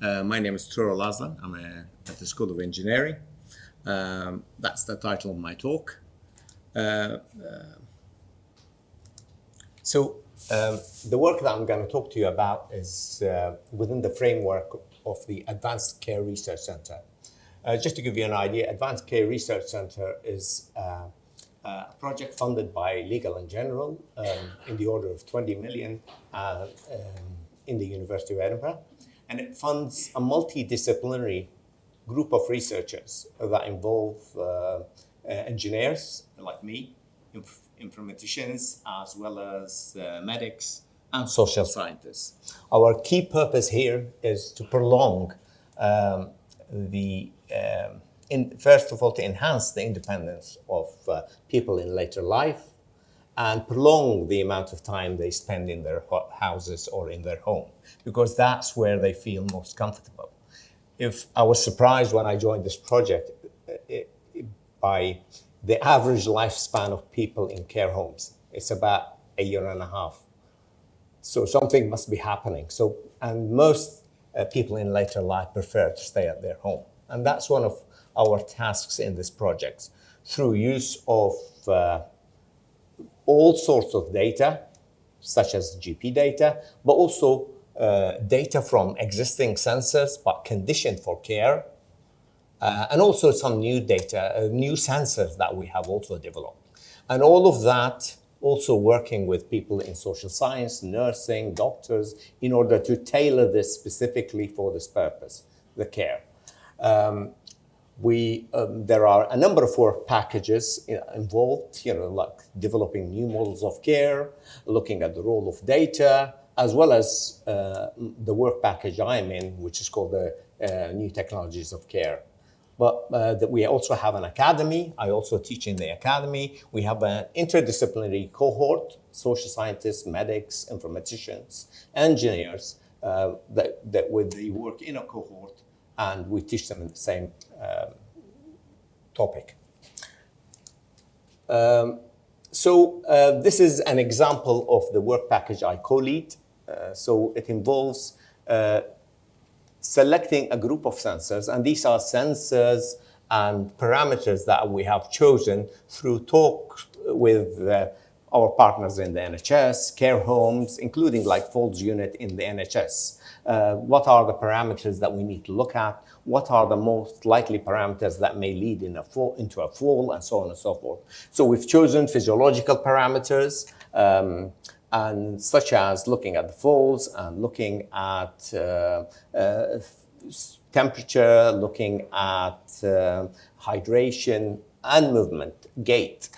My name is Tughrul Arslan. I'm at the School of Engineering. That's the title of my talk. The work that I'm going to talk to you about is within the framework of the Advanced Care Research Center. Just to give you an idea, Advanced Care Research Center is a project funded by Legal & General in the order of 20 million in the University of Edinburgh. And it funds a multidisciplinary group of researchers that involve engineers like me, informaticians, as well as medics and social scientists. Our key purpose here is to prolong first of all, to enhance the independence of people in later life and prolong the amount of time they spend in their houses or in their home, because that's where they feel most comfortable. I was surprised when I joined this project by the average lifespan of people in care homes. It's about a year and a half. So something must be happening. And most people in later life prefer to stay at their home. And that's one of our tasks in this project, through use of all sorts of data, such as GP data, but also data from existing sensors, but conditioned for care, and also some new data, new sensors that we have also developed. And all of that also working with people in social science, nursing, doctors, in order to tailor this specifically for this purpose, the care. There are a number of work packages involved, like developing new models of care, looking at the role of data, as well as the work package I'm in, which is called the New Technologies of Care. But we also have an academy. I also teach in the academy. We have an interdisciplinary cohort, social scientists, medics, informaticians, engineers, that they work in a cohort, and we teach them the same topic. This is an example of the work package I co-lead. So it involves selecting a group of sensors, and these are sensors and parameters that we have chosen through talk with our partners in the NHS, care homes, including like falls unit in the NHS. What are the parameters that we need to look at? What are the most likely parameters that may lead into a fall, and so on and so forth. So we've chosen physiological parameters, and such as looking at the falls and looking at temperature, looking at hydration and movement, gait.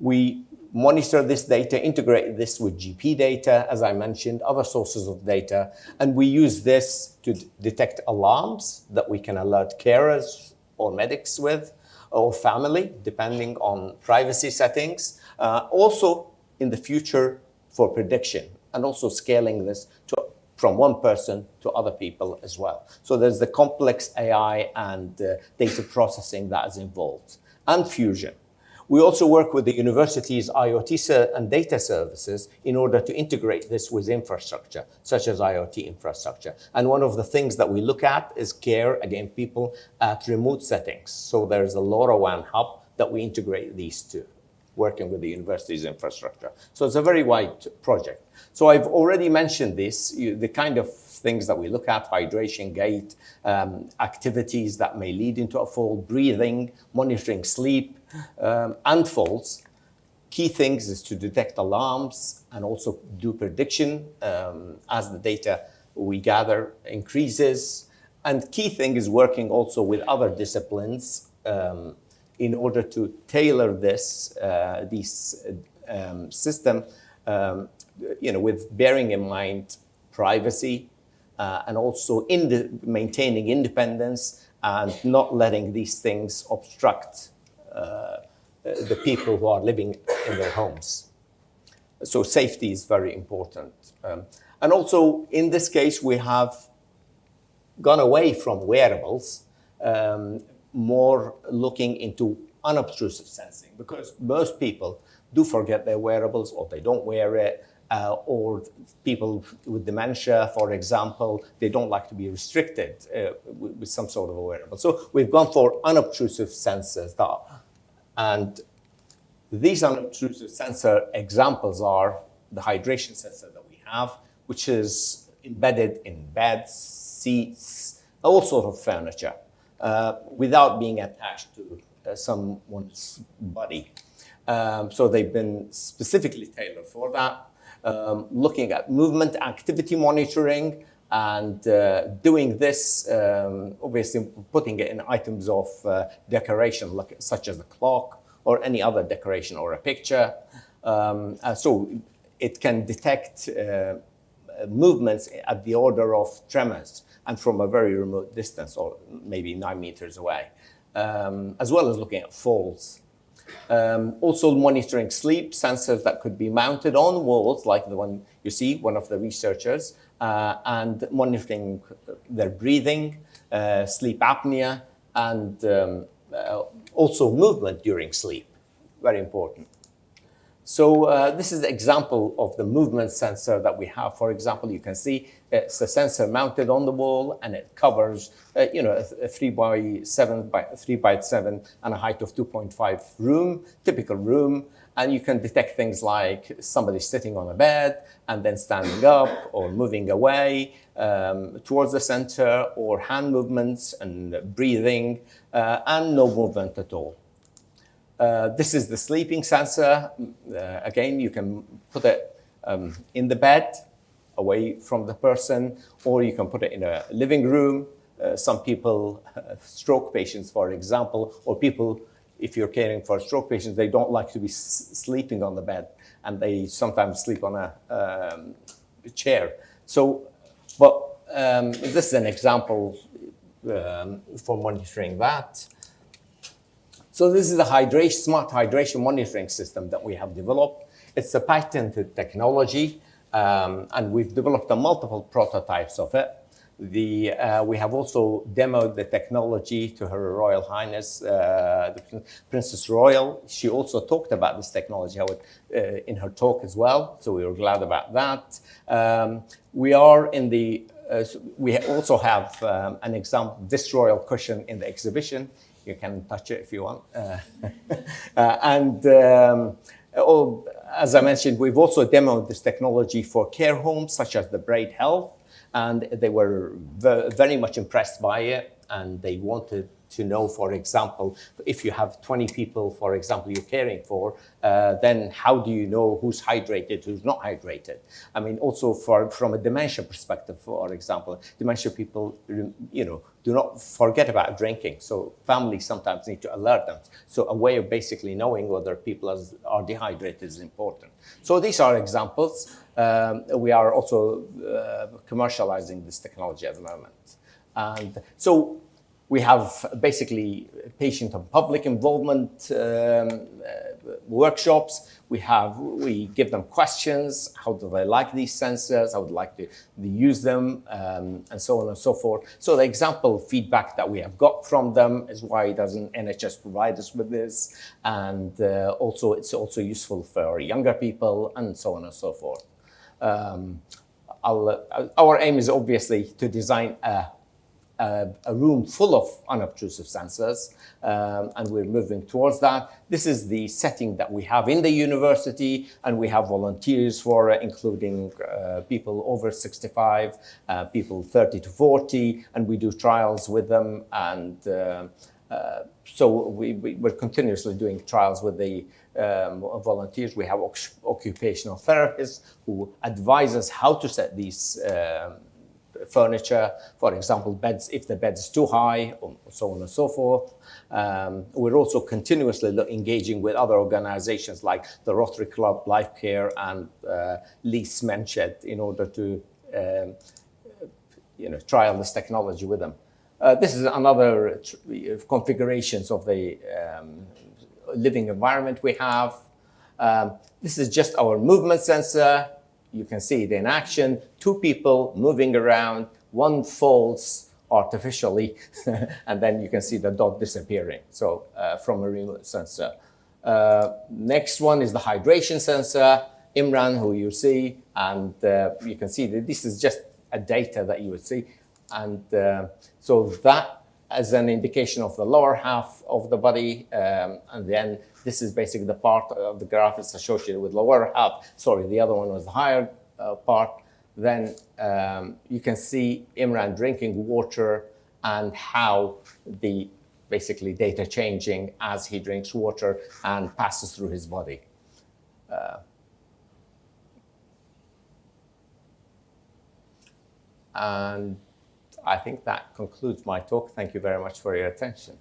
We monitor this data, integrate this with GP data, as I mentioned, other sources of data, and we use this to detect alarms that we can alert carers or medics with, or family, depending on privacy settings. Also, in the future, for prediction, and also scaling this from one person to other people as well. So there's the complex AI and data processing that is involved, and fusion. We also work with the university's IoT and data services in order to integrate this with infrastructure, such as IoT infrastructure. And one of the things that we look at is care, again, people at remote settings. So there's a LoRaWAN hub that we integrate these two, working with the university's infrastructure. So it's a very wide project. So I've already mentioned this, the kind of things that we look at: hydration, gait, activities that may lead into a fall, breathing, monitoring sleep, and falls. Key things is to detect alarms and also do prediction as the data we gather increases. And key thing is working also with other disciplines in order to tailor this system, with bearing in mind privacy and also maintaining independence and not letting these things obstruct the people who are living in their homes. So safety is very important. And also, in this case, we have gone away from wearables, more looking into unobtrusive sensing, because most people do forget their wearables or they don't wear it, or people with dementia, for example, they don't like to be restricted with some sort of a wearable. So we've gone for unobtrusive sensors. And these unobtrusive sensor examples are the hydration sensor that we have, which is embedded in beds, seats, all sorts of furniture, without being attached to someone's body. So they've been specifically tailored for that. Looking at movement activity monitoring and doing this, obviously putting it in items of decoration, such as a clock or any other decoration or a picture. So it can detect movements at the order of tremors and from a very remote distance, or maybe 9 meters away, as well as looking at falls. Also monitoring sleep, sensors that could be mounted on walls, like the one you see, one of the researchers, and monitoring their breathing, sleep apnea, and also movement during sleep, very important. So this is the example of the movement sensor that we have. For example, you can see it's a sensor mounted on the wall, and it covers, a 3x7 by 3x7 and a height of 2.5 room, typical room. And you can detect things like somebody sitting on a bed and then standing up or moving away towards the center, or hand movements and breathing, and no movement at all. This is the sleeping sensor. Again, you can put it in the bed, away from the person, or you can put it in a living room. Some people, stroke patients, for example, or people, if you're caring for stroke patients, they don't like to be sleeping on the bed, and they sometimes sleep on a chair. So, but this is an example for monitoring that. So this is the smart hydration monitoring system that we have developed. It's a patented technology, and we've developed multiple prototypes of it. We have also demoed the technology to Her Royal Highness, the Princess Royal. She also talked about this technology in her talk as well, so we were glad about that. We also have an example, this royal cushion in the exhibition. You can touch it if you want. As I mentioned, we've also demoed this technology for care homes, such as the Braid Health, and they were very much impressed by it, and they wanted to know, for example, if you have 20 people, for example, you're caring for, then how do you know who's hydrated, who's not hydrated? I mean, also from a dementia perspective, for example, dementia people, do not forget about drinking. So families sometimes need to alert them. So a way of basically knowing whether people are dehydrated is important. So these are examples. We are also commercializing this technology at the moment. And so we have basically patient and public involvement workshops. We give them questions. How do they like these sensors? How would like to use them? And so on and so forth. So the example feedback that we have got from them is why doesn't NHS provide us with this? And also it's also useful for younger people, and so on and so forth. Our aim is obviously to design a room full of unobtrusive sensors, and we're moving towards that. This is the setting that we have in the university, and we have volunteers for it, including people over 65, people 30 to 40, and we do trials with them. And so we're continuously doing trials with the volunteers. We have occupational therapists who advise us how to set these furniture, for example, beds, if the bed is too high, or so on and so forth. We're also continuously engaging with other organizations like the Rotary Club, Life Care, and Lease Menched in order to trial this technology with them. This is another configurations of the living environment we have. This is just our movement sensor. You can see it in action, 2 people moving around, one falls artificially, and then you can see the dog disappearing. So from a remote sensor. Next one is the hydration sensor. Imran, who you see, and you can see that this is just a data that you would see. And so that as an indication of the lower half of the body, and then this is basically the part of the graph that's associated with lower half. Sorry, the other one was the higher part. Then you can see Imran drinking water and how the basically data changing as he drinks water and passes through his body. And I think that concludes my talk. Thank you very much for your attention.